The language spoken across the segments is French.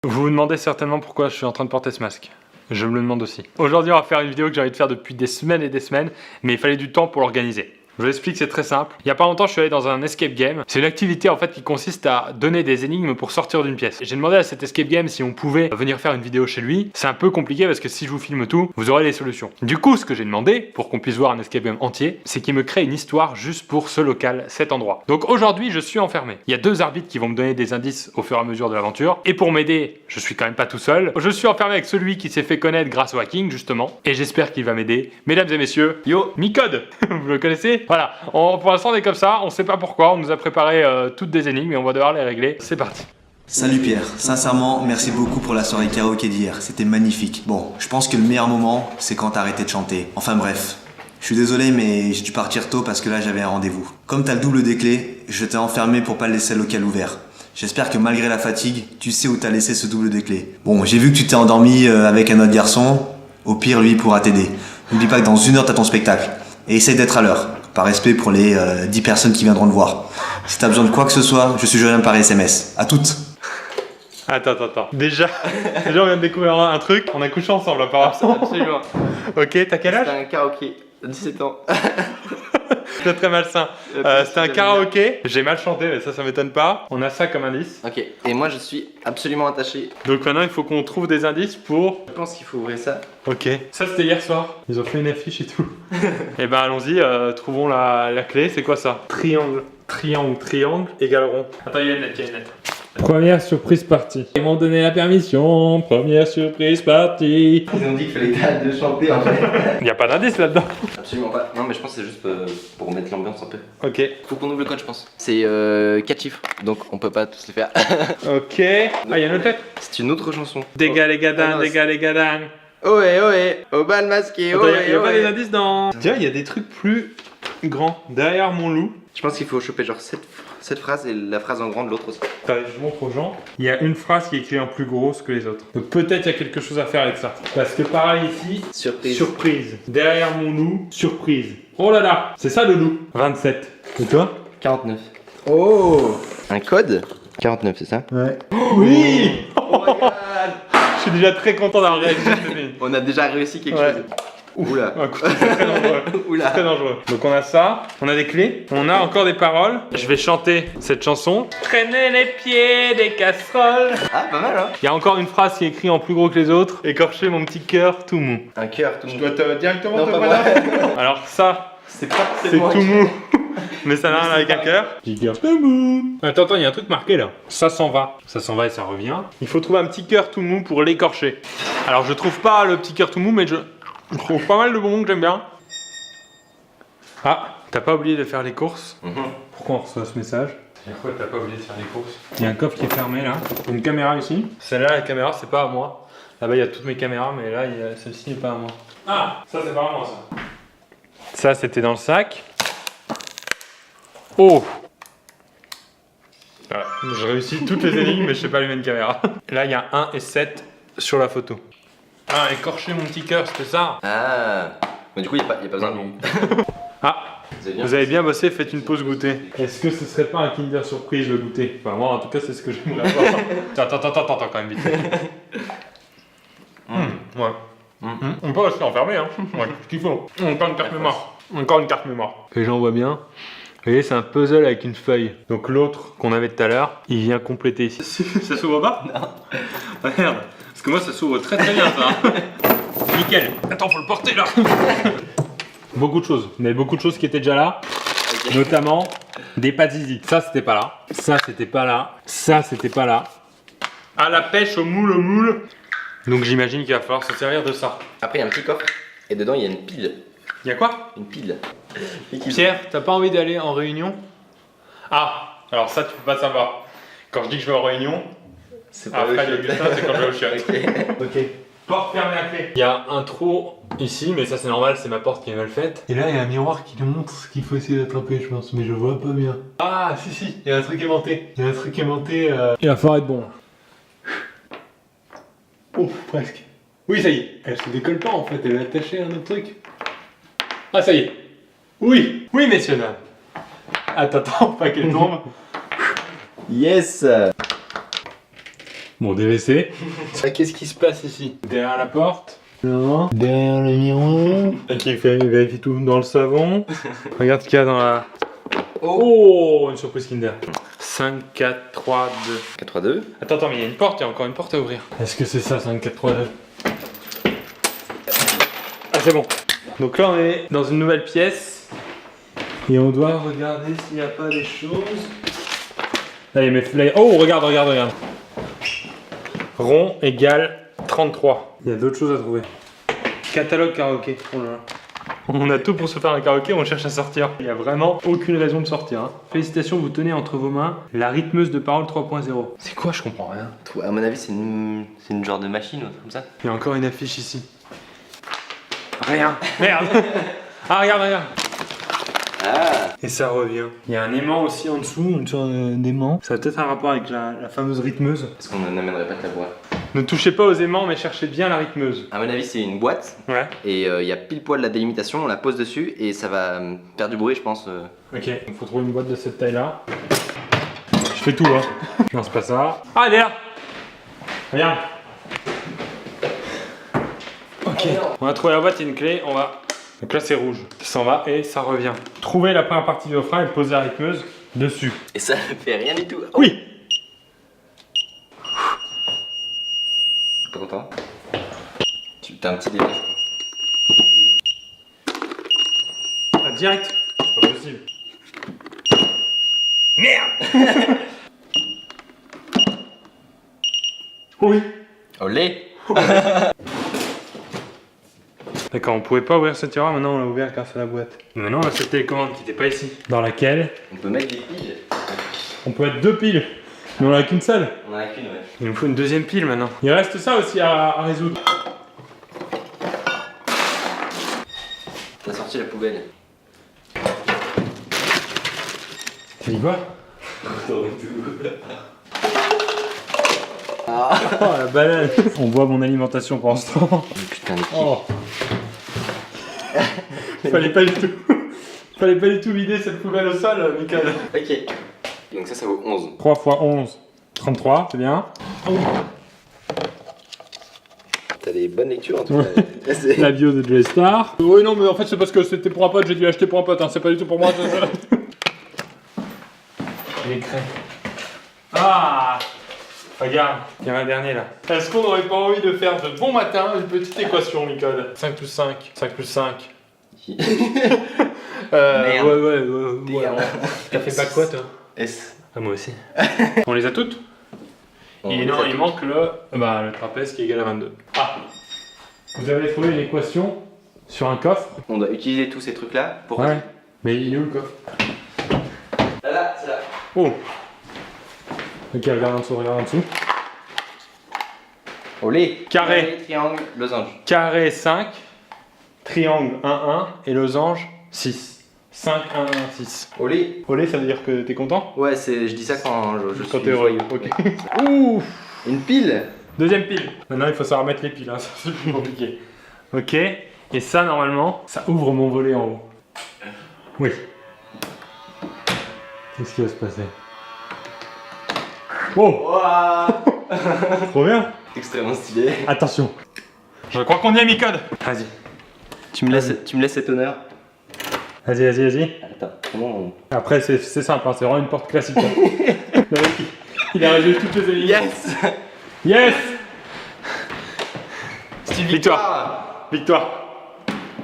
Vous vous demandez certainement pourquoi je suis en train de porter ce masque. Je me le demande aussi. Aujourd'hui, on va faire une vidéo que j'ai envie de faire depuis des semaines et des semaines, mais il fallait du temps pour l'organiser. Je vous explique, c'est très simple. Il y a pas longtemps, je suis allé dans un escape game. C'est une activité en fait qui consiste à donner des énigmes pour sortir d'une pièce. J'ai demandé à cet escape game si on pouvait venir faire une vidéo chez lui. C'est un peu compliqué parce que si je vous filme tout, vous aurez les solutions. Du coup, ce que j'ai demandé, pour qu'on puisse voir un escape game entier, c'est qu'il me crée une histoire juste pour ce local, cet endroit. Donc aujourd'hui, je suis enfermé. Il y a deux arbitres qui vont me donner des indices au fur et à mesure de l'aventure. Et pour m'aider, je suis quand même pas tout seul. Je suis enfermé avec celui qui s'est fait connaître grâce au hacking, justement. Et j'espère qu'il va m'aider. Mesdames et messieurs, yo, Micode. Vous le connaissez? Voilà. Pour l'instant, on est comme ça, on sait pas pourquoi, on nous a préparé toutes des énigmes et on va devoir les régler. C'est parti. Salut Pierre, sincèrement, merci beaucoup pour la soirée karaoké d'hier, c'était magnifique. Bon, je pense que le meilleur moment, c'est quand t'as arrêté de chanter. Enfin bref, je suis désolé mais j'ai dû partir tôt parce que là j'avais un rendez-vous. Comme t'as le double des clés, je t'ai enfermé pour pas laisser le local ouvert. J'espère que malgré la fatigue, tu sais où t'as laissé ce double des clés. Bon, j'ai vu que tu t'es endormi avec un autre garçon, au pire lui pourra t'aider. N'oublie pas que dans 1 heure t'as ton spectacle. Et essaye d'être à l'heure. Par respect pour les 10 personnes qui viendront le voir. Si t'as besoin de quoi que ce soit, je suis joignable par SMS. À toutes. Attends. Déjà, on vient de découvrir un truc. On a couché ensemble apparemment. Absolument. Ok, t'as quel âge? C'était un karaoké. 17 ans. C'est très malsain. C'était un karaoké. J'ai mal chanté, mais ça m'étonne pas. On a ça comme indice. Ok. Et moi je suis absolument attaché. Donc maintenant, il faut qu'on trouve des indices pour... Je pense qu'il faut ouvrir ça. Ok. Ça, c'était hier soir. Ils ont fait une affiche et tout. Et ben, allons-y. Trouvons la clé. C'est quoi ça? Triangle, égale rond. Attends, il y a une lettre, Première surprise partie. Ils m'ont donné la permission. Première surprise partie. Ils ont dit qu'il fallait que t'arrêtes de chanter en fait. Il n'y a pas d'indice là-dedans. Absolument pas. Non mais je pense que c'est juste pour mettre l'ambiance un peu. Ok. Faut qu'on ouvre le code je pense. C'est 4 chiffres. Donc on peut pas tous les faire. Ok. Ah, il y a une autre lettre. C'est une autre chanson. Dégâts les gadans, non, dégâts les gadans. Ohé ohé. Au bal masqué. Attends, Ohé il y a pas des ohé. indices dans... Tiens, il y a des trucs plus grands. Derrière mon loup. Je pense qu'il faut choper genre cette phrase et la phrase en grand de l'autre aussi. Attends, je montre aux gens. Il y a une phrase qui est écrite en plus grosse que les autres. Donc peut-être il y a quelque chose à faire avec ça. Parce que pareil ici, Surprise. surprise. Derrière mon loup, surprise. Oh là là, c'est ça le loup. 27. Et toi? 49. Oh. Un code 49 c'est ça? Ouais. Oui. Je suis déjà très content d'avoir réalisé cette énigme. On a déjà réussi quelque Ouais. chose. Oula. Ah, écoute, c'est très dangereux. Oula. Très dangereux. Donc on a ça, on a des clés, on a encore des paroles. Je vais chanter cette chanson. Traîner les pieds des casseroles. Ah pas mal hein. Il y a encore une phrase qui est écrite en plus gros que les autres. Écorcher mon petit cœur tout mou. Un cœur tout le Je monde. dois directement Non, te pas voilà. moi. Alors ça, C'est pas c'est tout mou. Mais ça n'a rien avec un cœur. Petit cœur tout mou. Attends, il y a un truc marqué là. Ça s'en va. Ça s'en va et ça revient. Il faut trouver un petit cœur tout mou pour l'écorcher. Alors je trouve pas le petit cœur tout mou, mais je trouve pas mal de bonbons que j'aime bien. Ah, t'as pas oublié de faire les courses? Pourquoi on reçoit ce message? Pourquoi t'as pas oublié de faire les courses? Il y a un coffre qui est fermé là. Il y a une caméra ici. Celle-là, la caméra, c'est pas à moi. Là-bas, il y a toutes mes caméras, mais là, celle-ci n'est pas à moi. Ah, ça, c'est pas à moi, ça. Ça, c'était dans le sac. Oh! Voilà. Je réussis toutes les énigmes, mais je sais pas allumer une caméra. Là, il y a 1 et 7 sur la photo. Ah, écorcher mon petit cœur, c'était ça? Ah. Mais du coup y a pas besoin de Ah! Vous avez bien bossé. bossé, faites une pause goûter. Est-ce que ce serait pas un Kinder Surprise le goûter? Enfin, moi en tout cas, c'est ce que j'aimerais avoir. Attends, quand même vite. Ouais. On peut rester enfermé, hein. Ouais, ce qu'il faut. Encore une carte mémoire. Encore une carte mémoire. Les gens voient bien. Vous voyez, c'est un puzzle avec une feuille. Donc l'autre qu'on avait tout à l'heure, il vient compléter ici. Ça s'ouvre pas? Non. Ah, merde. Parce que moi, ça s'ouvre très très bien, ça. Nickel. Attends, faut le porter là. Beaucoup de choses. Il y avait beaucoup de choses qui étaient déjà là. Okay. Notamment des pâtes zizi. Ça, c'était pas là. Ça, c'était pas là. Ça, c'était pas là. À la pêche, au moule. Donc j'imagine qu'il va falloir se servir de ça. Après il y a un petit coffre et dedans il y a une pile. Il y a quoi? Une pile. Pierre, t'as pas envie d'aller en réunion? Ah, alors ça, tu peux pas savoir. Quand je dis que je vais en réunion, C'est après Augustin, c'est quand je vais au chiottes. Ok. Porte fermée à clé. Il y a un trou ici, mais ça c'est normal, c'est ma porte qui est mal faite. Et là, il y a un miroir qui nous montre ce qu'il faut essayer d'attraper, je pense, mais je vois pas bien. Ah, si, il y a un truc aimanté. Il va falloir être bon. Oh, presque. Oui, ça y est. Elle se décolle pas en fait, elle est attachée à un autre truc. Ah, ça y est. Oui, messieurs, dames. Attends, pas qu'elle tombe. Yes. Bon, DVC. Qu'est-ce qui se passe ici? Derrière la porte? Non. Derrière le miroir? Ok, vérifie tout dans le savon. Regarde ce qu'il y a dans la... Oh, une surprise Kinder. 5, 4, 3, 2. 4, 3, 2. Attends, mais il y a une porte, il y a encore une porte à ouvrir. Est-ce que c'est ça, 5, 4, 3, 2? Ah, c'est bon. Donc là, on est dans une nouvelle pièce. Et on doit regarder s'il n'y a pas des choses. Là, il y a mes flyers. Oh, regarde. Rond égale 33. Il y a d'autres choses à trouver. Catalogue karaoké. Oh là là. On a tout pour se faire un karaoké, on cherche à sortir. Il n'y a vraiment aucune raison de sortir. Hein. Félicitations, vous tenez entre vos mains la rythmeuse de parole 3.0. C'est quoi? Je comprends rien. À mon avis, c'est une genre de machine ou un truc comme ça. Il y a encore une affiche ici. Rien. Merde. Ah, regarde. Ah. Et ça revient. Il y a un aimant aussi en dessous, une sorte d'aimant. Ça a peut-être un rapport avec la fameuse rythmeuse. Est-ce qu'on n'amènerait pas de la boîte? Ne touchez pas aux aimants, mais cherchez bien la rythmeuse. À mon avis, c'est une boîte. Ouais. Et il y a pile poil la délimitation, on la pose dessus et ça va faire du bruit, je pense. Ok, il faut trouver une boîte de cette taille-là. Je fais tout, hein. Je lance pas ça. Ah, elle est là. Regarde. Ok. On a trouvé la boîte, il y a une clé, on va... Donc là, c'est rouge. Ça s'en va et ça revient. Trouvez la première partie du refrain et posez la rythmeuse dessus. Et ça ne fait rien du tout. Oh. Oui. Je suis pas content. T'as un petit délai. Ah, direct. C'est pas possible. Merde. Oui. Olé. D'accord, on pouvait pas ouvrir ce tiroir, maintenant on l'a ouvert grâce à la boîte. Mais maintenant on a cette télécommande qui n'était pas ici. Dans laquelle On peut mettre des piles. on peut mettre 2 piles. Mais on en a qu'une seule. On en a qu'une, ouais. Il nous faut une deuxième pile maintenant. Il reste ça aussi à résoudre. T'as sorti la poubelle. Tu dis quoi? Oh la banane. On voit mon alimentation pendant ce temps. Putain, les piles. Oh. Fallait pas du tout vider cette poubelle au sol, Michael. Ok. Donc ça vaut 11. 3 x 11, 33, c'est bien. T'as des bonnes lectures en tout cas. La bio de Joey Star. Oui, non, mais en fait, c'est parce que c'était pour un pote, j'ai dû l'acheter pour un pote, hein. C'est pas du tout pour moi. Les craies. Ah! Regarde, il y a un dernier là. Est-ce qu'on n'aurait pas envie de faire de bon matin une petite équation, Nicole? 5 plus 5, 5 plus 5. Merde. Ouais. T'as fait pas quoi, toi? S. Ah, moi aussi. On les a toutes? Et non, il manque le trapèze qui est égal à 22. Ah! Vous avez trouvé une équation sur un coffre? On doit utiliser tous ces trucs là pour... Ouais. Mais il est où le coffre? Là, c'est là. Oh! Ok, regarde en dessous. Olé. Carré. Triangle, losange. Carré 5, triangle 1, 1 et losange 6. 5, 1, 1, 6. Olé. Olé, ça veut dire que t'es content? Ouais, je dis ça quand je Quand suis t'es heureux. joyeux. Ok. Ouh! Une pile. Deuxième pile. Maintenant, il faut savoir mettre les piles, hein. Ça, c'est plus compliqué. Ok. Et ça, normalement, ça ouvre mon volet en haut. Oui. Qu'est-ce qui va se passer? Oh! Ouah. Trop bien! Extrêmement stylé. Attention! Je crois qu'on y est, Micode! Vas-y. Tu me laisses cet honneur. Vas-y. Attends, comment on... Après, c'est simple, hein, c'est vraiment une porte classique. Hein. Le mec, il a résolu toutes les énigmes. Yes. Yes! Style Victoire!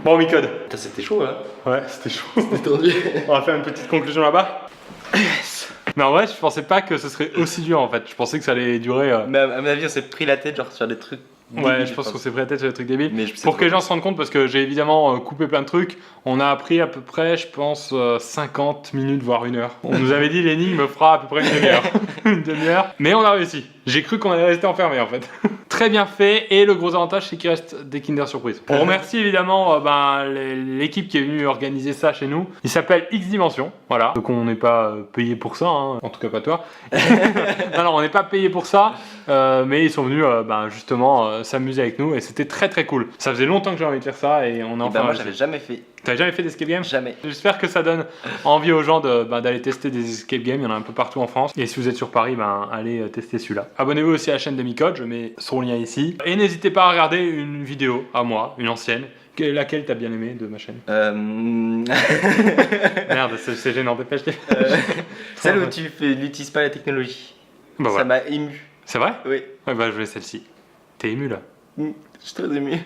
Bon, Micode. Putain, c'était chaud, hein. Ouais, c'était chaud. C'était tendu. On va faire une petite conclusion là-bas. Yes! Mais en vrai, je pensais pas que ce serait aussi dur en fait. Je pensais que ça allait durer. Mais à mon avis, on s'est pris la tête genre sur des trucs. Ouais, débiles, je pense qu'on s'est pris la tête sur des trucs débiles. Mais je sais Pour pas. que les gens se rendent compte, parce que j'ai évidemment coupé plein de trucs, on a appris à peu près, je pense, 50 minutes, voire 1 heure. On nous avait dit l'énigme fera à peu près une demi-heure. Une demi-heure. Mais on a réussi. J'ai cru qu'on allait rester enfermé en fait. Très bien fait, et le gros avantage c'est qu'il reste des Kinder Surprise. On remercie évidemment l'équipe qui est venue organiser ça chez nous. Il s'appelle X Dimension, voilà. Donc on n'est pas payé pour ça, hein. En tout cas pas toi. Non, on n'est pas payé pour ça. mais ils sont venus justement s'amuser avec nous et c'était très très cool. Ça faisait longtemps que j'avais envie de faire ça et on a enfin moi réussi. j'avais jamais fait. T'avais jamais fait d'escape game? Jamais. J'espère que ça donne envie aux gens d'aller tester des escape games, il y en a un peu partout en France. Et si vous êtes sur Paris, allez tester celui-là. Abonnez-vous aussi à la chaîne de Micode, je mets son lien ici. Et n'hésitez pas à regarder une vidéo à moi, une ancienne. Laquelle t'as bien aimé de ma chaîne? Merde, c'est gênant, dépêche-toi. Celle où tu n'utilises pas la technologie. Bah, Ça voilà. m'a ému. C'est vrai? Oui. Ouais, je voulais celle-ci. T'es ému là? Je suis très ému.